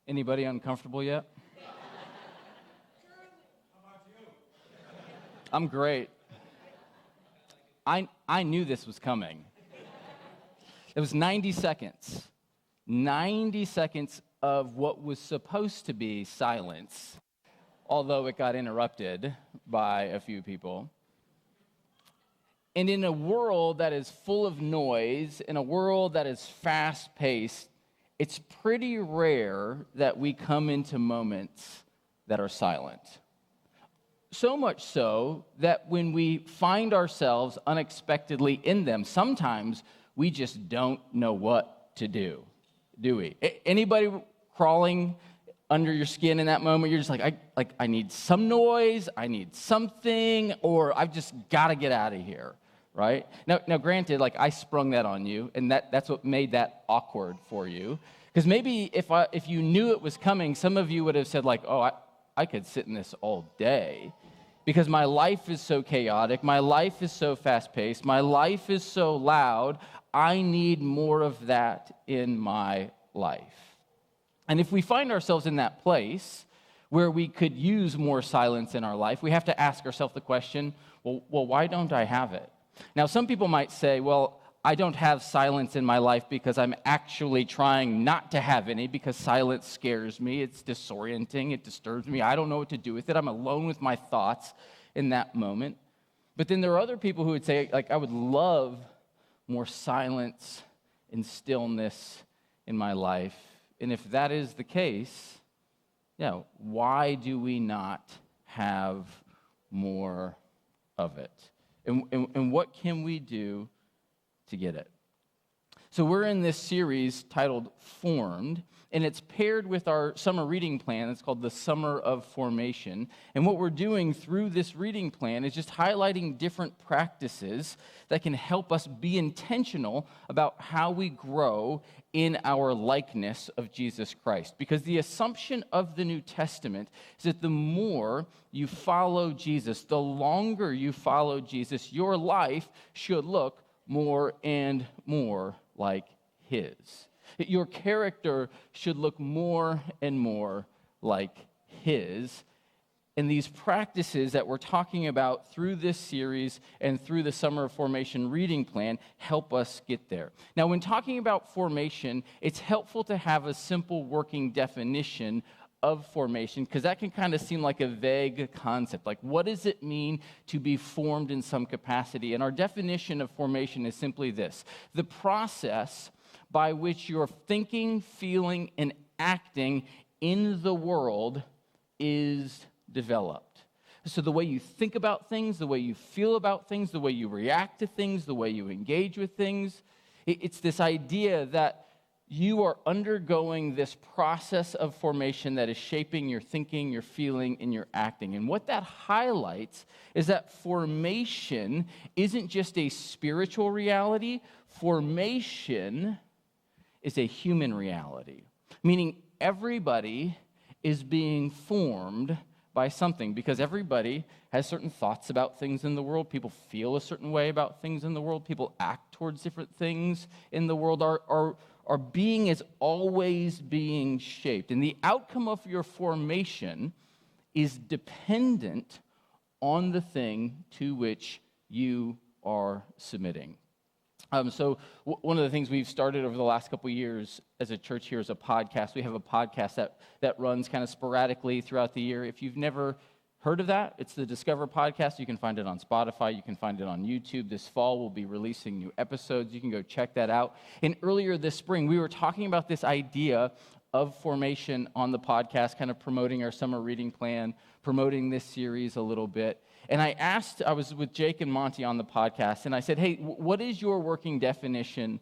Anybody uncomfortable yet? I'm great. I knew this was coming. It was 90 seconds. 90 seconds of what was supposed to be silence, although it got interrupted by a few people. And in a world that is full of noise, in a world that is fast-paced, it's pretty rare that we come into moments that are silent. So much so that when we find ourselves unexpectedly in them, sometimes we just don't know what to do we? Anybody crawling under your skin in that moment? You're just like, I need some noise, I need something, or I've just got to get out of here, right? Now, granted, I sprung that on you, and that's what made that awkward for you. Because maybe if you knew it was coming, some of you would have said I could sit in this all day because my life is so chaotic, my life is so fast-paced, my life is so loud, I need more of that in my life. And if we find ourselves in that place where we could use more silence in our life, we have to ask ourselves the question, well, why don't I have it? Now, some people might say, well, I don't have silence in my life because I'm actually trying not to have any because silence scares me. It's disorienting. It disturbs me. I don't know what to do with it. I'm alone with my thoughts in that moment. But then there are other people who would say, I would love more silence and stillness in my life. And if that is the case, why do we not have more of it? And what can we do to get it? So we're in this series titled Formed, and it's paired with our summer reading plan. It's called the Summer of Formation. And what we're doing through this reading plan is just highlighting different practices that can help us be intentional about how we grow in our likeness of Jesus Christ. Because the assumption of the New Testament is that the more you follow Jesus, the longer you follow Jesus, your life should look more and more like his. Your character should look more and more like his. And these practices that we're talking about through this series and through the Summer of Formation reading plan help us get there. Now, when talking about formation, it's helpful to have a simple working definition of formation, because that can kind of seem like a vague concept. What does it mean to be formed in some capacity? And our definition of formation is simply this: the process by which your thinking, feeling, and acting in the world is developed. So the way you think about things, the way you feel about things, the way you react to things, the way you engage with things, it's this idea that you are undergoing this process of formation that is shaping your thinking, your feeling, and your acting. And what that highlights is that formation isn't just a spiritual reality. Formation is a human reality, meaning everybody is being formed by something, because everybody has certain thoughts about things in the world. People feel a certain way about things in the world. People act towards different things in the world. Our being is always being shaped. And the outcome of your formation is dependent on the thing to which you are submitting. So one of the things we've started over the last couple of years as a church here is a podcast. We have a podcast that runs kind of sporadically throughout the year. If you've never heard of that, it's the Discover Podcast. You can find it on Spotify. You can find it on YouTube. This fall, we'll be releasing new episodes. You can go check that out. And earlier this spring, we were talking about this idea of formation on the podcast, kind of promoting our summer reading plan, promoting this series a little bit. And I was with Jake and Monty on the podcast, and I said, hey, what is your working definition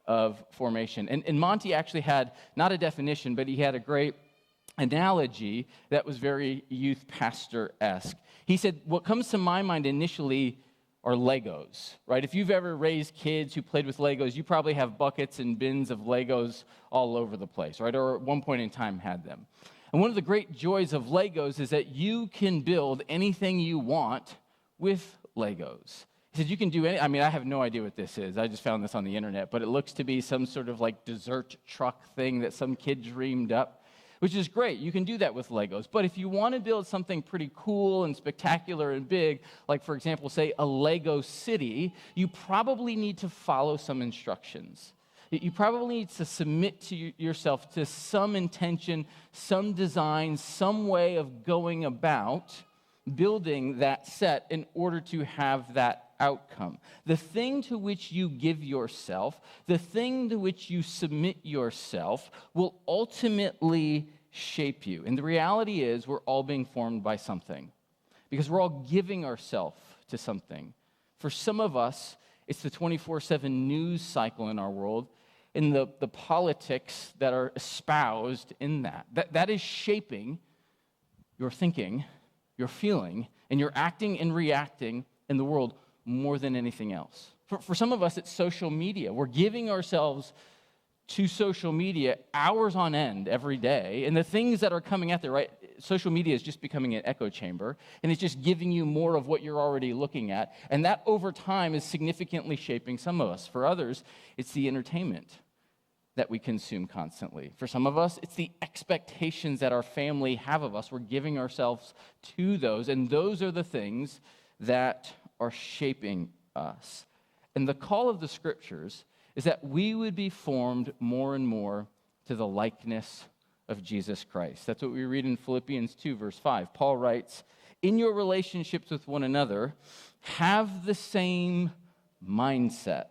of formation? And Monty actually had not a definition, but he had a great analogy that was very youth pastor-esque. He said, what comes to my mind initially are Legos, right? If you've ever raised kids who played with Legos, you probably have buckets and bins of Legos all over the place, right? Or at one point in time had them. And one of the great joys of Legos is that you can build anything you want with Legos. He said, you can do I have no idea what this is. I just found this on the internet, but it looks to be some sort of dessert truck thing that some kid dreamed up. which is great. You can do that with Legos. But if you want to build something pretty cool and spectacular and big, like, for example, say a Lego city, you probably need to follow some instructions. You probably need to submit to yourself to some intention, some design, some way of going about building that set in order to have that outcome. The thing to which you give yourself, the thing to which you submit yourself will ultimately shape you. And the reality is we're all being formed by something because we're all giving ourselves to something. For some of us, it's the 24/7 news cycle in our world and the politics that are espoused in that. That is shaping your thinking, your feeling, and your acting and reacting in the world more than anything else. For some of us, it's social media. We're giving ourselves to social media hours on end every day, and the things that are coming out there, right? Social media is just becoming an echo chamber, and it's just giving you more of what you're already looking at, and that over time is significantly shaping some of us. For others, it's the entertainment that we consume constantly. For some of us, it's the expectations that our family have of us. We're giving ourselves to those, and those are the things that are shaping us. And the call of the Scriptures is that we would be formed more and more to the likeness of Jesus Christ. That's what we read in Philippians 2, verse 5. Paul writes, "In your relationships with one another, have the same mindset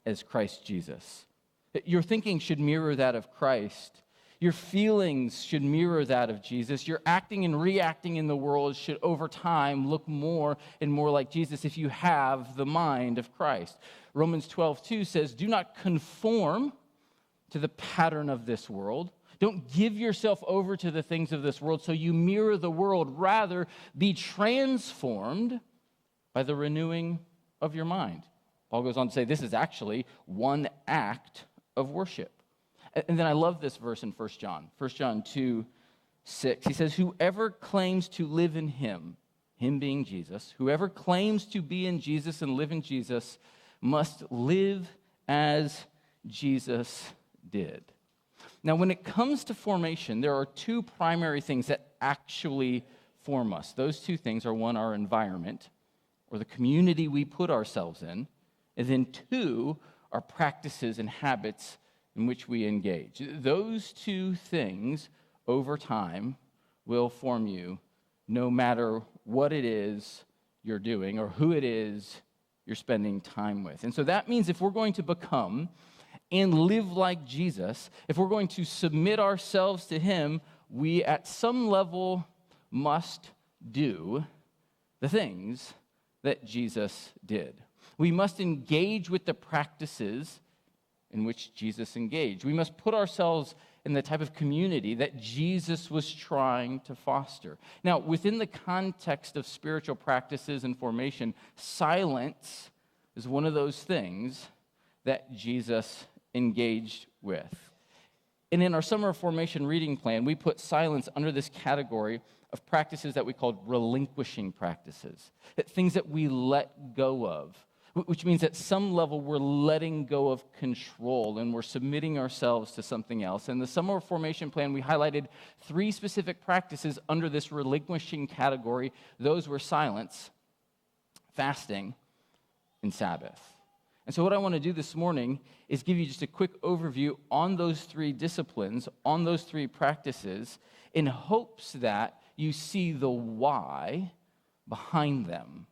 as Christ Jesus." Your thinking should mirror that of Christ. Your feelings should mirror that of Jesus. Your acting and reacting in the world should, over time, look more and more like Jesus if you have the mind of Christ. Romans 12:2 says, "Do not conform to the pattern of this world. Don't give yourself over to the things of this world so you mirror the world. Rather, be transformed by the renewing of your mind." Paul goes on to say this is actually one act of worship. And then I love this verse in 1 John. 1 John 2:6. He says, "Whoever claims to live in him being Jesus, whoever claims to be in Jesus and live in Jesus must live as Jesus did." Now, when it comes to formation, there are two primary things that actually form us. Those two things are, one, our environment, or the community we put ourselves in, and then two, our practices and habits in which we engage. Those two things, over time, will form you no matter what it is you're doing or who it is you're spending time with. And so that means if we're going to become and live like Jesus, if we're going to submit ourselves to him, we at some level must do the things that Jesus did. We must engage with the practices in which Jesus engaged. We must put ourselves in the type of community that Jesus was trying to foster. Now, within the context of spiritual practices and formation, silence is one of those things that Jesus engaged with. And in our summer formation reading plan, we put silence under this category of practices that we called relinquishing practices, things that we let go of, which means at some level we're letting go of control and we're submitting ourselves to something else. In the summer formation plan, we highlighted 3 specific practices under this relinquishing category. Those were silence, fasting, and Sabbath. And so what I want to do this morning is give you just a quick overview on those 3 disciplines, on those 3 practices, in hopes that you see the why behind them.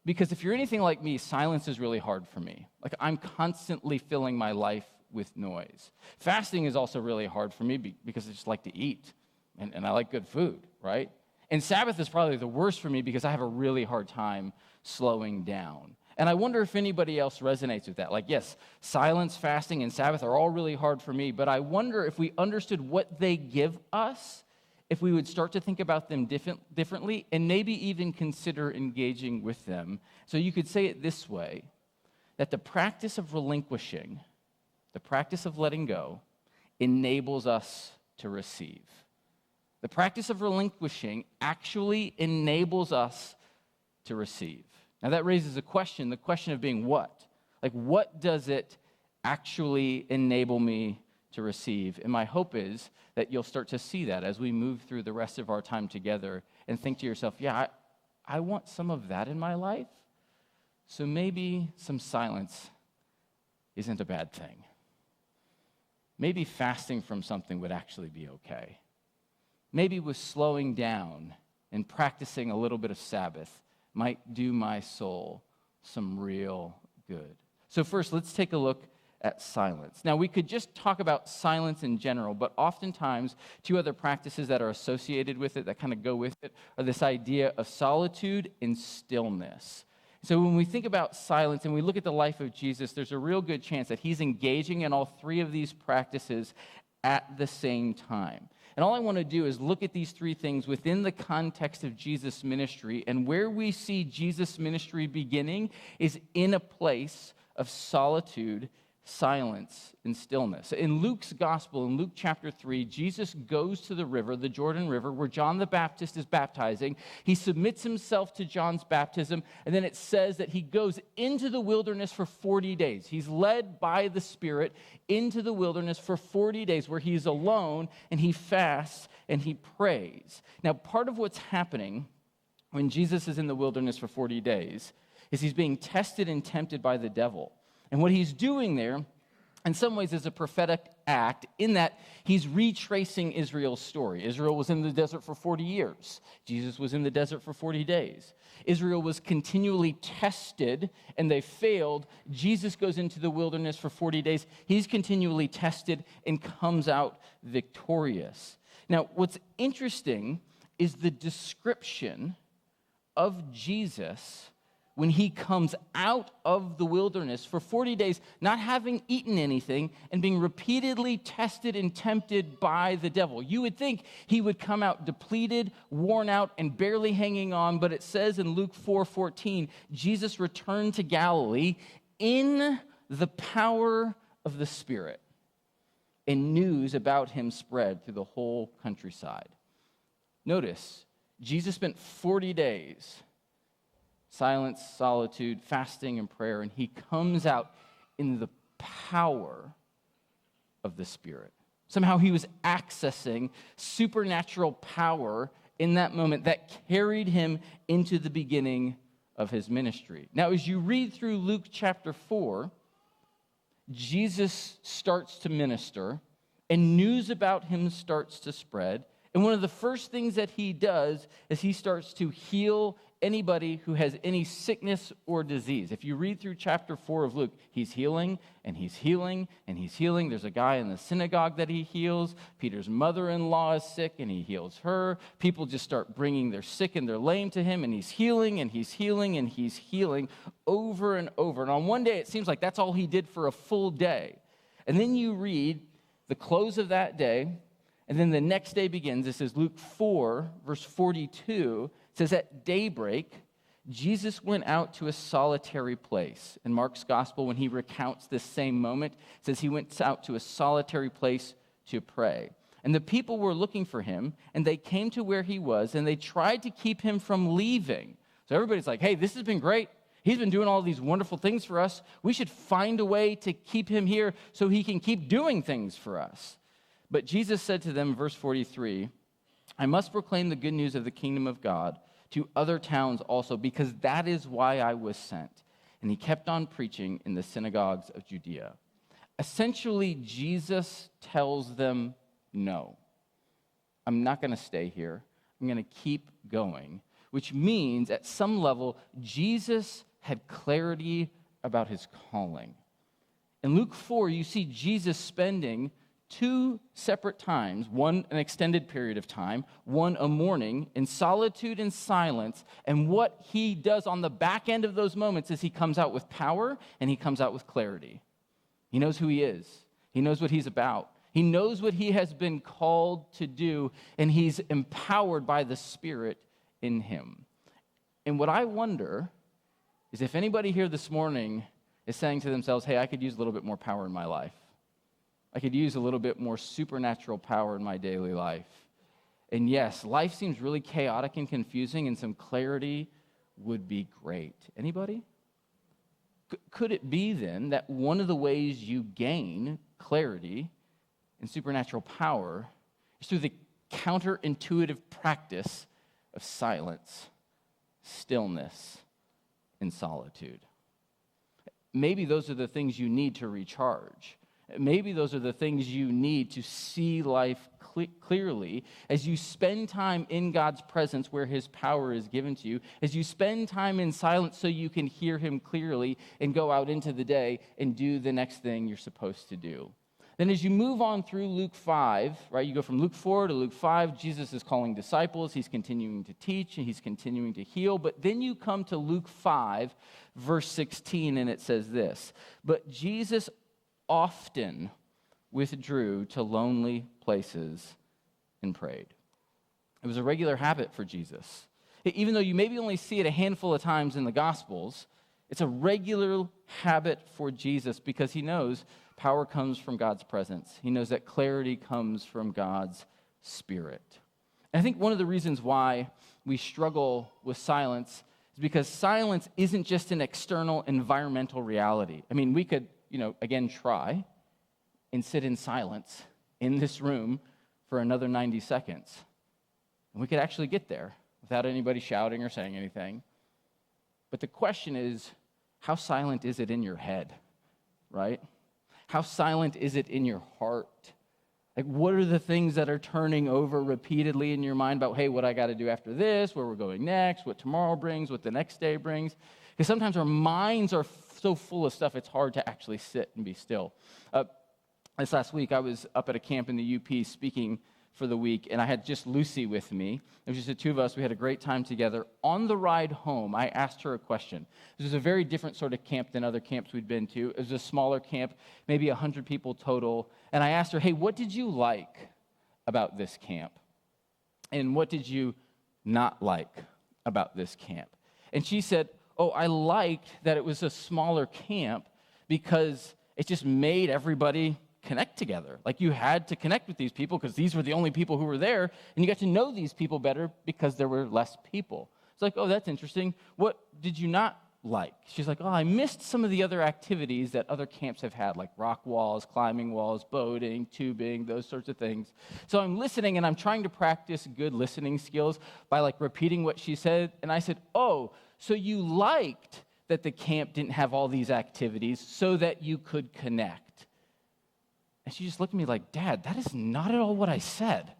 Because if you're anything like me, silence is really hard for me. Like, I'm constantly filling my life with noise. Fasting is also really hard for me because I just like to eat, and I like good food, right? And Sabbath is probably the worst for me because I have a really hard time slowing down. And I wonder if anybody else resonates with that. Like, yes, silence, fasting, and Sabbath are all really hard for me, but I wonder if we understood what they give us, if we would start to think about them differently and maybe even consider engaging with them. So you could say it this way, that the practice of relinquishing, the practice of letting go, enables us to receive. The practice of relinquishing actually enables us to receive. Now that raises a question, the question of being what? Like, what does it actually enable me to receive. And my hope is that you'll start to see that as we move through the rest of our time together and think to yourself, yeah, I want some of that in my life. So maybe some silence isn't a bad thing. Maybe fasting from something would actually be okay. Maybe with slowing down and practicing a little bit of Sabbath might do my soul some real good. So first, let's take a look at silence. Now, we could just talk about silence in general, but oftentimes, two other practices that are associated with it, that kind of go with it, are this idea of solitude and stillness. So when we think about silence and we look at the life of Jesus, there's a real good chance that he's engaging in all three of these practices at the same time. And all I want to do is look at these three things within the context of Jesus' ministry, and where we see Jesus' ministry beginning is in a place of solitude, silence, and stillness. In Luke's gospel, in Luke chapter 3, Jesus goes to the river, the Jordan River, where John the Baptist is baptizing. He submits himself to John's baptism, and then it says that he goes into the wilderness for 40 days. He's led by the Spirit into the wilderness for 40 days, where he's alone, and he fasts, and he prays. Now, part of what's happening when Jesus is in the wilderness for 40 days is he's being tested and tempted by the devil. And what he's doing there, in some ways, is a prophetic act in that he's retracing Israel's story. Israel was in the desert for 40 years. Jesus was in the desert for 40 days. Israel was continually tested, and they failed. Jesus goes into the wilderness for 40 days. He's continually tested and comes out victorious. Now, what's interesting is the description of Jesus when he comes out of the wilderness for 40 days, not having eaten anything and being repeatedly tested and tempted by the devil. You would think he would come out depleted, worn out, and barely hanging on, but it says in Luke 4:14, Jesus returned to Galilee in the power of the Spirit, and news about him spread through the whole countryside. Notice, Jesus spent 40 days silence, solitude, fasting, and prayer, and he comes out in the power of the Spirit. Somehow he was accessing supernatural power in that moment that carried him into the beginning of his ministry. Now, as you read through Luke chapter 4, Jesus starts to minister, and news about him starts to spread. And one of the first things that he does is he starts to heal anybody who has any sickness or disease. If you read through chapter 4 of Luke, he's healing, and he's healing, and he's healing. There's a guy in the synagogue that he heals. Peter's mother-in-law is sick, and he heals her. People just start bringing their sick and their lame to him, and he's healing, and he's healing, and he's healing over and over. And on one day, it seems like that's all he did for a full day. And then you read the close of that day, and then the next day begins. This is Luke 4, verse 42. It says, at daybreak, Jesus went out to a solitary place. In Mark's gospel, when he recounts this same moment, it says he went out to a solitary place to pray. And the people were looking for him, and they came to where he was, and they tried to keep him from leaving. So everybody's like, hey, this has been great. He's been doing all these wonderful things for us. We should find a way to keep him here so he can keep doing things for us. But Jesus said to them, verse 43, I must proclaim the good news of the kingdom of God to other towns also, because that is why I was sent. And he kept on preaching in the synagogues of Judea. Essentially, Jesus tells them, no, I'm not going to stay here. I'm going to keep going, which means at some level, Jesus had clarity about his calling. In Luke 4, you see Jesus spending 2 separate times, one an extended period of time, one a morning, in solitude and silence. And what he does on the back end of those moments is he comes out with power and he comes out with clarity. He knows who he is. He knows what he's about. He knows what he has been called to do, and he's empowered by the Spirit in him. And what I wonder is if anybody here this morning is saying to themselves, hey, I could use a little bit more power in my life. I could use a little bit more supernatural power in my daily life. And yes, life seems really chaotic and confusing, and some clarity would be great. Anybody? Could it be then that one of the ways you gain clarity and supernatural power is through the counterintuitive practice of silence, stillness, and solitude. Maybe those are the things you need to recharge. Maybe those are the things you need to see life clearly as you spend time in God's presence where his power is given to you, as you spend time in silence so you can hear him clearly and go out into the day and do the next thing you're supposed to do. Then as you move on through Luke 5, right, you go from Luke 4 to Luke 5, Jesus is calling disciples, he's continuing to teach, and he's continuing to heal. But then you come to Luke 5, verse 16, and it says this, "But Jesus often withdrew to lonely places and prayed." It was a regular habit for Jesus. Even though you maybe only see it a handful of times in the Gospels, it's a regular habit for Jesus because he knows power comes from God's presence. He knows that clarity comes from God's Spirit. And I think one of the reasons why we struggle with silence is because silence isn't just an external environmental reality. I mean, we could, again, try and sit in silence in this room for another 90 seconds. And we could actually get there without anybody shouting or saying anything. But the question is, how silent is it in your head, right? How silent is it in your heart? Like, what are the things that are turning over repeatedly in your mind about, hey, what I got to do after this, where we're going next, what tomorrow brings, what the next day brings? Because sometimes our minds are so full of stuff, it's hard to actually sit and be still. This last week, I was up at a camp in the UP speaking for the week, and I had just Lucy with me. It was just the two of us. We had a great time together. On the ride home, I asked her a question. This was a very different sort of camp than other camps we'd been to. It was a smaller camp, maybe 100 people total. And I asked her, hey, what did you like about this camp? And what did you not like about this camp? And she said, oh, I liked that it was a smaller camp because it just made everybody connect together. Like, you had to connect with these people because these were the only people who were there, and you got to know these people better because there were less people. It's like, oh, that's interesting. What did you not like? She's like, oh, I missed some of the other activities that other camps have had, like rock walls, climbing walls, boating, tubing, those sorts of things. So I'm listening, and I'm trying to practice good listening skills by repeating what she said, and I said, oh, so you liked that the camp didn't have all these activities so that you could connect. And she just looked at me like, Dad, that is not at all what I said.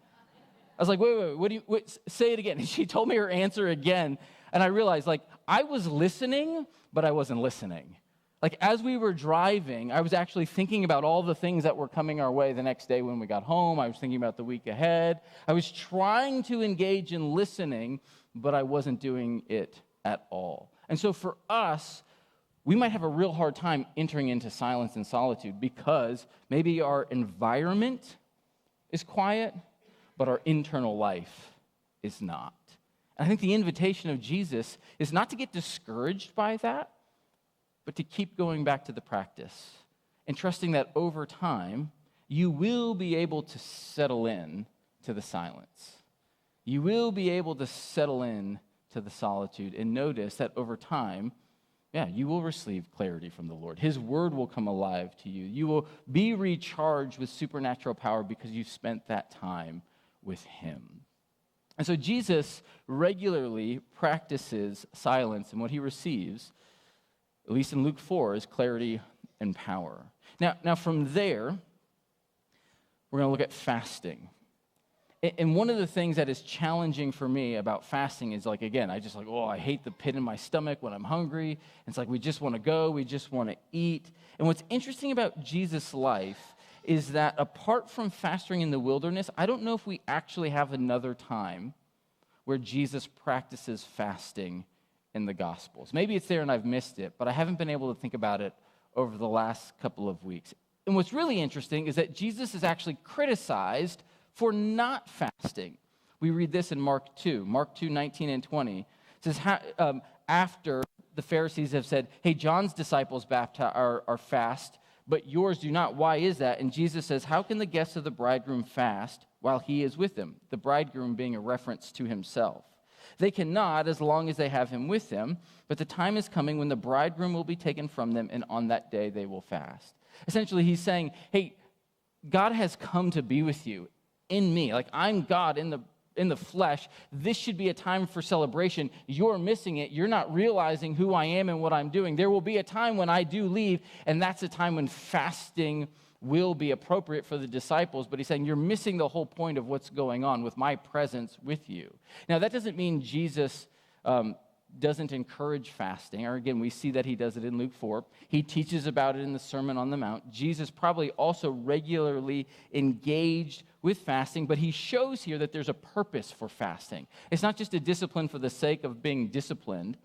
I was like, wait, say it again. And she told me her answer again. And I realized, I was listening, but I wasn't listening. As we were driving, I was actually thinking about all the things that were coming our way the next day when we got home. I was thinking about the week ahead. I was trying to engage in listening, but I wasn't doing it at all. And so for us, we might have a real hard time entering into silence and solitude because maybe our environment is quiet, but our internal life is not. And I think the invitation of Jesus is not to get discouraged by that, but to keep going back to the practice and trusting that over time, you will be able to settle in to the silence. You will be able to settle in to the solitude and notice that over time, you will receive clarity from the Lord. His word will come alive to you. You will be recharged with supernatural power because you spent that time with him. And so Jesus regularly practices silence, and what he receives, at least in Luke 4, is clarity and power. Now from there, we're going to look at fasting. And one of the things that is challenging for me about fasting is I hate the pit in my stomach when I'm hungry. It's we just want to go, we just want to eat. And what's interesting about Jesus' life is that apart from fasting in the wilderness, I don't know if we actually have another time where Jesus practices fasting in the Gospels. Maybe it's there and I've missed it, but I haven't been able to think about it over the last couple of weeks. And what's really interesting is that Jesus is actually criticized for not fasting. We read this in Mark 2, 19 and 20. It says, after the Pharisees have said, hey, John's disciples are fast, but yours do not. Why is that? And Jesus says, how can the guests of the bridegroom fast while he is with them? The bridegroom being a reference to himself. They cannot as long as they have him with them, but the time is coming when the bridegroom will be taken from them, and on that day they will fast. Essentially, he's saying, hey, God has come to be with you in me. Like, I'm God in the flesh. This should be a time for celebration. You're missing it. You're not realizing who I am and what I'm doing. There will be a time when I do leave, and that's a time when fasting will be appropriate for the disciples. But he's saying you're missing the whole point of what's going on with my presence with you. Now, that doesn't mean Jesus doesn't encourage fasting. Or again, we see that he does it in Luke 4. He teaches about it in the Sermon on the Mount. Jesus probably also regularly engaged with fasting, but he shows here that there's a purpose for fasting. It's not just a discipline for the sake of being disciplined,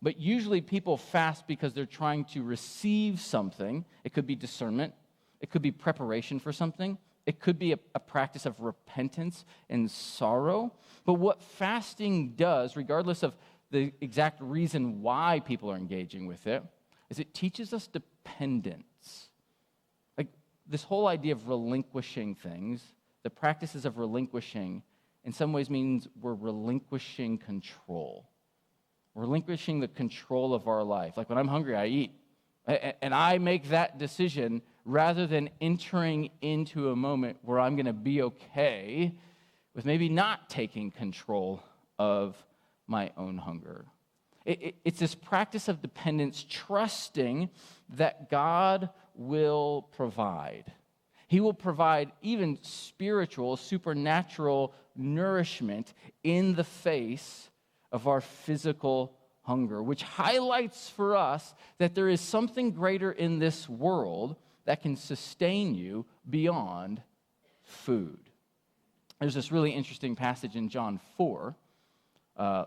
but usually people fast because they're trying to receive something. It could be discernment. It could be preparation for something. It could be a practice of repentance and sorrow. But what fasting does, regardless of the exact reason why people are engaging with it, is it teaches us dependence. Like, this whole idea of relinquishing things, the practices of relinquishing, in some ways means we're relinquishing control. Relinquishing the control of our life. Like, when I'm hungry, I eat. And I make that decision rather than entering into a moment where I'm going to be okay with maybe not taking control of my own hunger. It's this practice of dependence, trusting that God will provide. He will provide even spiritual, supernatural nourishment in the face of our physical hunger, which highlights for us that there is something greater in this world that can sustain you beyond food. There's this really interesting passage in John 4.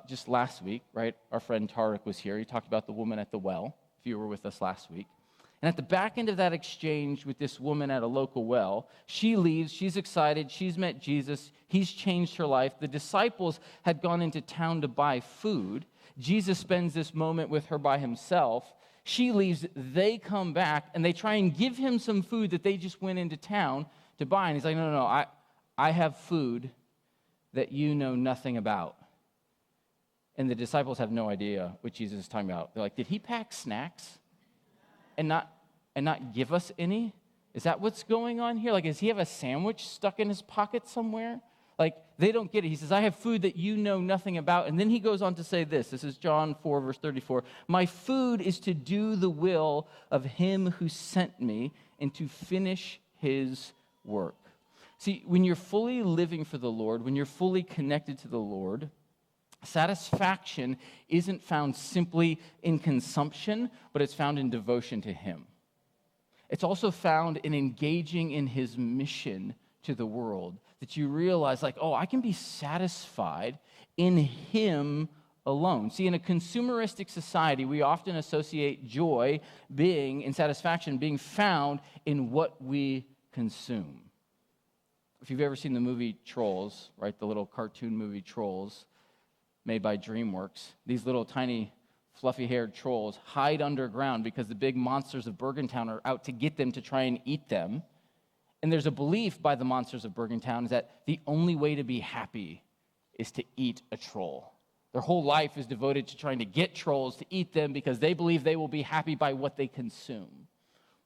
Just last week, right? Our friend Tarek was here. He talked about the woman at the well, if you were with us last week. And at the back end of that exchange with this woman at a local well, she leaves, she's excited, she's met Jesus, he's changed her life. The disciples had gone into town to buy food. Jesus spends this moment with her by himself. She leaves, they come back, and they try and give him some food that they just went into town to buy. And he's like, no, I have food that you know nothing about. And the disciples have no idea what Jesus is talking about. They're like, did he pack snacks and not give us any? Is that what's going on here? Like, does he have a sandwich stuck in his pocket somewhere? Like, they don't get it. He says, I have food that you know nothing about. And then he goes on to say this. This is John 4, verse 34. My food is to do the will of him who sent me and to finish his work. See, when you're fully living for the Lord, when you're fully connected to the Lord, satisfaction isn't found simply in consumption, but it's found in devotion to him. It's also found in engaging in his mission to the world, that you realize, like, oh, I can be satisfied in him alone. See, in a consumeristic society, we often associate joy and satisfaction being found in what we consume. If you've ever seen the movie Trolls, right, the little cartoon movie Trolls, made by DreamWorks, these little tiny fluffy-haired trolls hide underground because the big monsters of Bergentown are out to get them to try and eat them. And there's a belief by the monsters of Bergentown is that the only way to be happy is to eat a troll. Their whole life is devoted to trying to get trolls to eat them because they believe they will be happy by what they consume.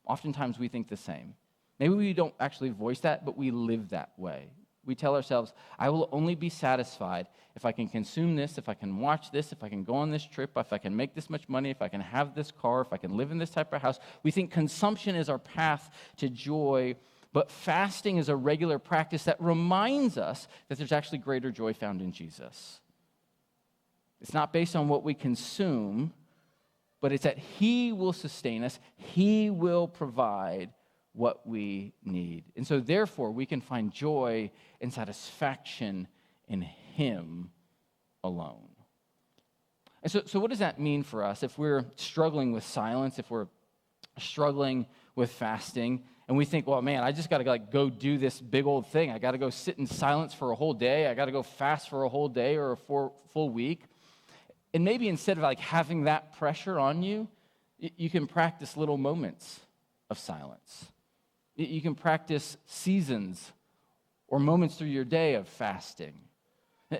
Oftentimes we think the same. Maybe we don't actually voice that, but we live that way. We tell ourselves, I will only be satisfied if I can consume this, if I can watch this, if I can go on this trip, if I can make this much money, if I can have this car, if I can live in this type of house. We think consumption is our path to joy, but fasting is a regular practice that reminds us that there's actually greater joy found in Jesus. It's not based on what we consume, but it's that he will sustain us, he will provide what we need. And so therefore, we can find joy and satisfaction in him alone. And so what does that mean for us if we're struggling with silence, if we're struggling with fasting, and we think, well, man, I just got to go do this big old thing. I got to go sit in silence for a whole day. I got to go fast for a whole day or a full week. And maybe instead of having that pressure on you, you can practice little moments of silence. You can practice seasons or moments through your day of fasting.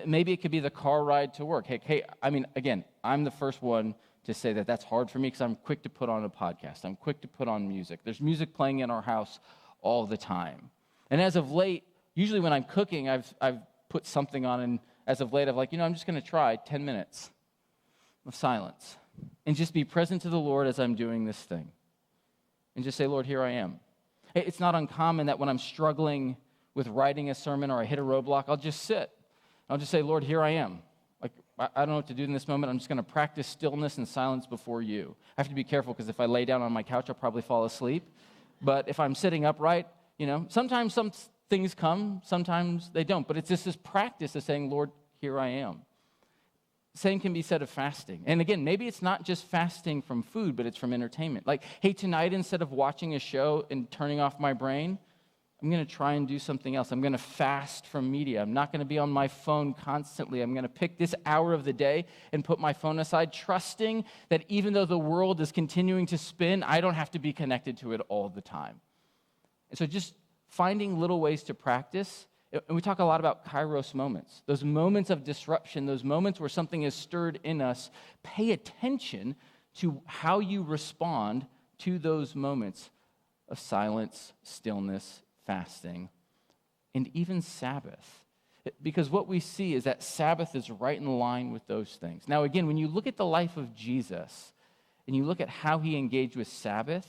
Maybe it could be the car ride to work. Hey, again, I'm the first one to say that that's hard for me because I'm quick to put on a podcast. I'm quick to put on music. There's music playing in our house all the time. And as of late, usually when I'm cooking, I've put something on, and as of late, I'm just going to try 10 minutes of silence and just be present to the Lord as I'm doing this thing. And just say, Lord, here I am. It's not uncommon that when I'm struggling with writing a sermon or I hit a roadblock, I'll just sit. I'll just say, Lord, here I am. I don't know what to do in this moment. I'm just going to practice stillness and silence before you. I have to be careful because if I lay down on my couch, I'll probably fall asleep. But if I'm sitting upright, sometimes some things come, sometimes they don't. But it's just this practice of saying, Lord, here I am. Same can be said of fasting. And again, maybe it's not just fasting from food, but it's from entertainment. Hey, tonight, instead of watching a show and turning off my brain, I'm going to try and do something else. I'm going to fast from media. I'm not going to be on my phone constantly. I'm going to pick this hour of the day and put my phone aside, trusting that even though the world is continuing to spin, I don't have to be connected to it all the time. And so just finding little ways to practice. And we talk a lot about kairos moments, those moments of disruption, those moments where something is stirred in us. Pay attention to how you respond to those moments of silence, stillness, fasting, and even Sabbath. Because what we see is that Sabbath is right in line with those things. Now, again, when you look at the life of Jesus and you look at how he engaged with Sabbath,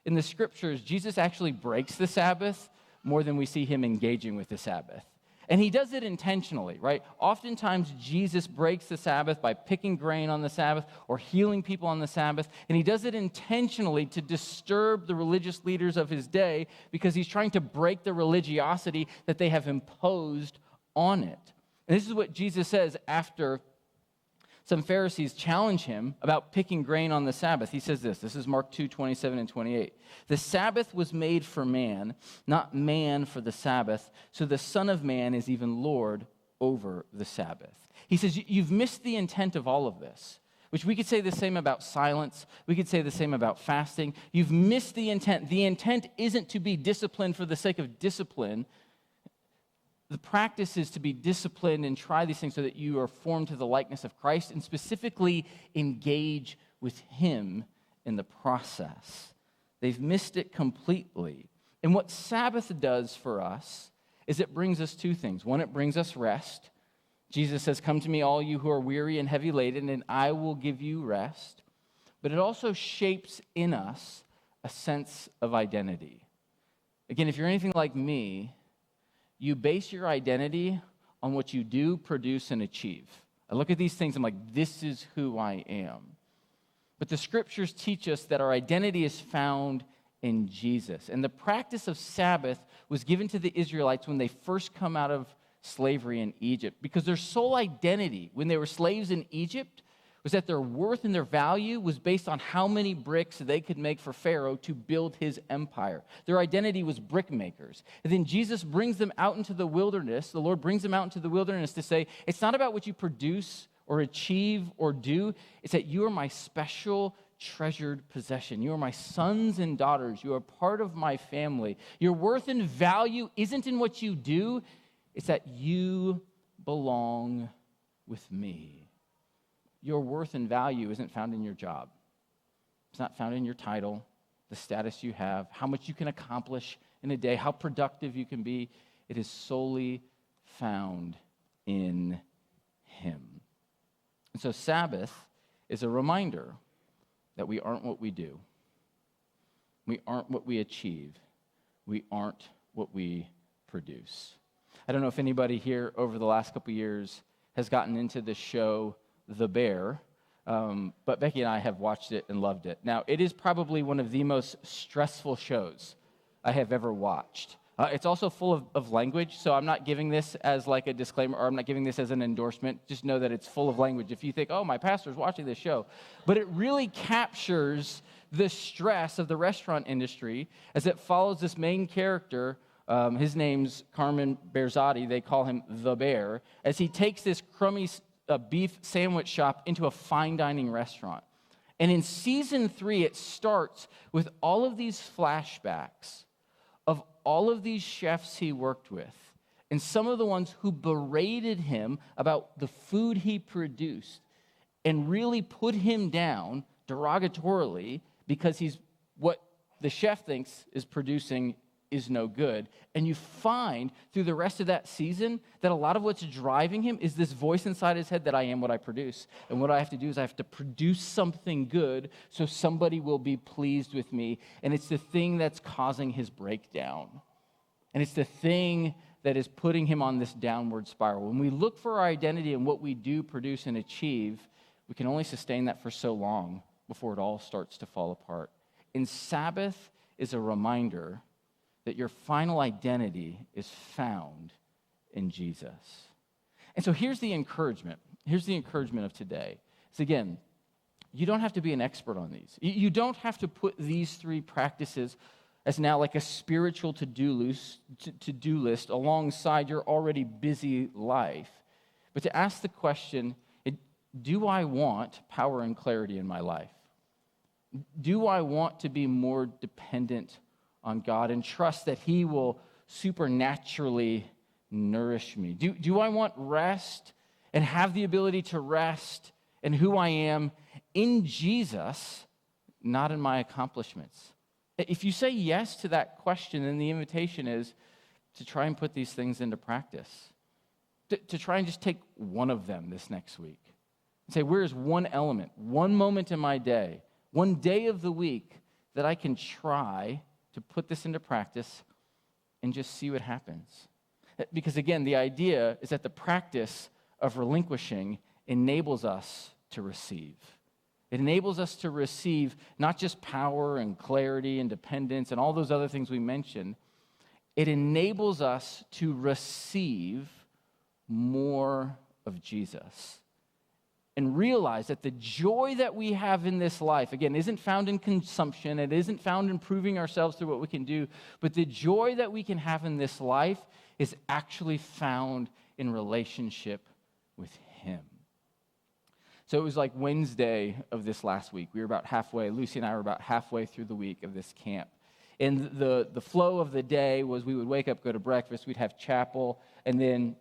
in the scriptures, Jesus actually breaks the Sabbath more than we see him engaging with the Sabbath. And he does it intentionally, right? Oftentimes, Jesus breaks the Sabbath by picking grain on the Sabbath or healing people on the Sabbath. And he does it intentionally to disturb the religious leaders of his day because he's trying to break the religiosity that they have imposed on it. And this is what Jesus says after some Pharisees challenge him about picking grain on the Sabbath. He says this is Mark 2:27 and 28. The Sabbath was made for man, not man for the Sabbath, so the Son of Man is even Lord over the Sabbath. He says, you've missed the intent of all of this, which we could say the same about silence. We could say the same about fasting. You've missed the intent. The intent isn't to be disciplined for the sake of discipline. The practice is to be disciplined and try these things so that you are formed to the likeness of Christ and specifically engage with him in the process. They've missed it completely. And what Sabbath does for us is it brings us two things. One, it brings us rest. Jesus says, come to me, all you who are weary and heavy laden, and I will give you rest. But it also shapes in us a sense of identity. Again, if you're anything like me, you base your identity on what you do, produce, and achieve. I look at these things, I'm like, this is who I am. But the scriptures teach us that our identity is found in Jesus. And the practice of Sabbath was given to the Israelites when they first come out of slavery in Egypt, because their sole identity when they were slaves in Egypt was that their worth and their value was based on how many bricks they could make for Pharaoh to build his empire. Their identity was brick makers. And then Jesus brings them out into the wilderness. The Lord brings them out into the wilderness to say, it's not about what you produce or achieve or do. It's that you are my special, treasured possession. You are my sons and daughters. You are part of my family. Your worth and value isn't in what you do. It's that you belong with me. Your worth and value isn't found in your job. It's not found in your title, the status you have, how much you can accomplish in a day, how productive you can be. It is solely found in him. And so Sabbath is a reminder that we aren't what we do. We aren't what we achieve. We aren't what we produce. I don't know if anybody here over the last couple years has gotten into the show The Bear, but Becky and I have watched it and loved it. Now, it is probably one of the most stressful shows I have ever watched. It's also full of language, so I'm not giving this as like a disclaimer, or I'm not giving this as an endorsement. Just know that it's full of language. If you think, oh, my pastor's watching this show. But it really captures the stress of the restaurant industry as it follows this main character. His name's 𝘾𝙊𝙉𝙉𝙀. They call him the Bear, as he takes this crummy beef sandwich shop into a fine dining restaurant. And in season 3, it starts with all of these flashbacks of all of these chefs he worked with, and some of the ones who berated him about the food he produced and really put him down derogatorily because he's what the chef thinks is producing is no good. And you find through the rest of that season that a lot of what's driving him is this voice inside his head that I am what I produce. And what I have to do is I have to produce something good so somebody will be pleased with me. And it's the thing that's causing his breakdown. And it's the thing that is putting him on this downward spiral. When we look for our identity and what we do, produce, and achieve, we can only sustain that for so long before it all starts to fall apart. And Sabbath is a reminder that your final identity is found in Jesus. And so here's the encouragement. Here's the encouragement of today. So again, you don't have to be an expert on these. You don't have to put these three practices as now like a spiritual to-do list alongside your already busy life. But to ask the question, do I want power and clarity in my life? Do I want to be more dependent on God and trust that he will supernaturally nourish me? Do I want rest and have the ability to rest in who I am in Jesus, not in my accomplishments? If you say yes to that question, then the invitation is to try and put these things into practice, to try and just take one of them this next week. And say, where is one element, one moment in my day, one day of the week that I can try to put this into practice and just see what happens? Because again, the idea is that the practice of relinquishing enables us to receive. It enables us to receive not just power and clarity and dependence and all those other things we mentioned. It enables us to receive more of Jesus and realize that the joy that we have in this life, again, isn't found in consumption. It isn't found in proving ourselves through what we can do. But the joy that we can have in this life is actually found in relationship with him. So it was like Wednesday of this last week. We were about halfway, Lucy and I were about halfway through the week of this camp. And the flow of the day was we would wake up, go to breakfast, we'd have chapel, and then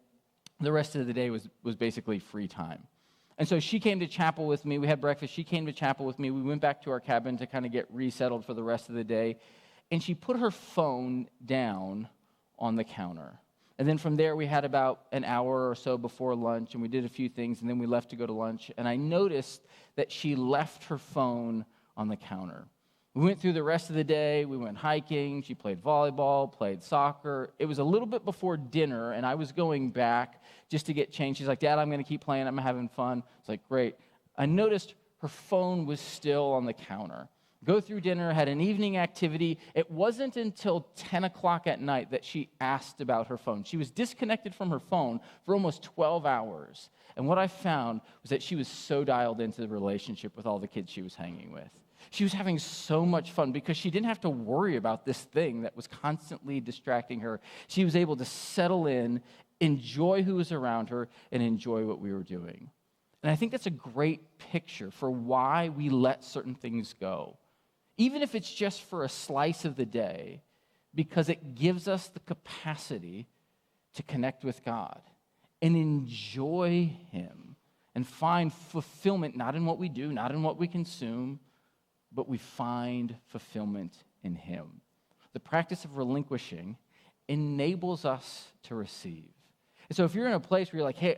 the rest of the day was basically free time. And so she came to chapel with me. We had breakfast. She came to chapel with me. We went back to our cabin to kind of get resettled for the rest of the day. And she put her phone down on the counter. And then from there, we had about an hour or so before lunch, and we did a few things, and then we left to go to lunch. And I noticed that she left her phone on the counter. We went through the rest of the day. We went hiking. She played volleyball, played soccer. It was a little bit before dinner, and I was going back just to get changed. She's like, Dad, I'm going to keep playing. I'm having fun. It's like, great. I noticed her phone was still on the counter. Go through dinner, had an evening activity. It wasn't until 10 o'clock at night that she asked about her phone. She was disconnected from her phone for almost 12 hours. And what I found was that she was so dialed into the relationship with all the kids she was hanging with. She was having so much fun because she didn't have to worry about this thing that was constantly distracting her. She was able to settle in, enjoy who was around her, and enjoy what we were doing. And I think that's a great picture for why we let certain things go, even if it's just for a slice of the day, because it gives us the capacity to connect with God and enjoy him and find fulfillment not in what we do, not in what we consume, but we find fulfillment in him. The practice of relinquishing enables us to receive. And so if you're in a place where you're like, hey,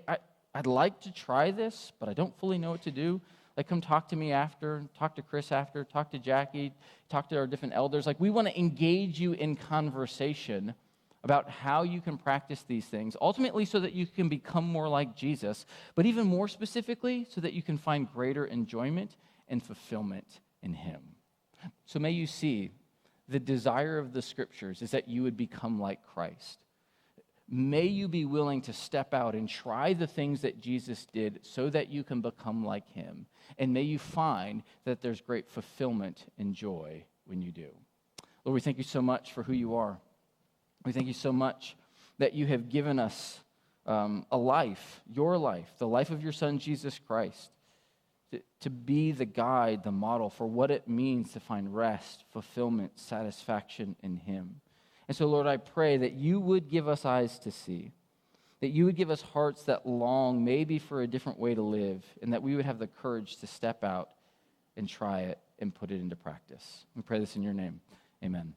I'd like to try this, but I don't fully know what to do, like come talk to me after, talk to Chris after, talk to Jackie, talk to our different elders. Like we want to engage you in conversation about how you can practice these things, ultimately so that you can become more like Jesus, but even more specifically so that you can find greater enjoyment and fulfillment in him. So may you see the desire of the scriptures is that you would become like Christ. May you be willing to step out and try the things that Jesus did so that you can become like him. And may you find that there's great fulfillment and joy when you do. Lord, we thank you so much for who you are. We thank you so much that you have given us a life, your life, the life of your son, Jesus Christ, to be the guide, the model for what it means to find rest, fulfillment, satisfaction in him. And so, Lord, I pray that you would give us eyes to see, that you would give us hearts that long maybe for a different way to live, and that we would have the courage to step out and try it and put it into practice. We pray this in your name. Amen.